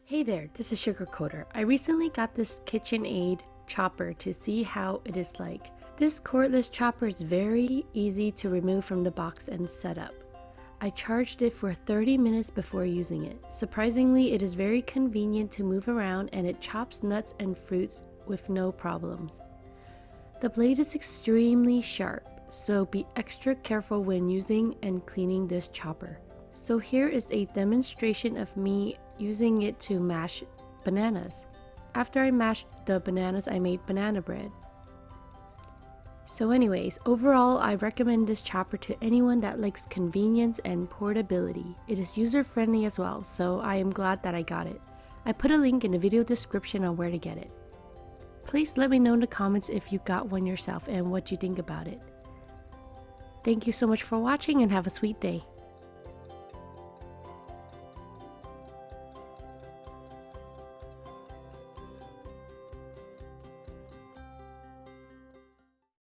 Hey there, this is Sugarcoder. I recently got this KitchenAid chopper to see how it is like. This cordless chopper is very easy to remove from the box and set up. I charged it for 30 minutes before using it. Surprisingly, it is very convenient to move around and it chops nuts and fruits with no problems. The blade is extremely sharp, so be extra careful when using and cleaning this chopper. So here is a demonstration of me using it to mash bananas. After I mashed the bananas, I made banana bread. So anyways, overall I recommend this chopper to anyone that likes convenience and portability. It is user-friendly as well, so I am glad that I got it. I put a link in the video description on where to get it. Please let me know in the comments if you got one yourself and what you think about it. Thank you so much for watching and have a sweet day.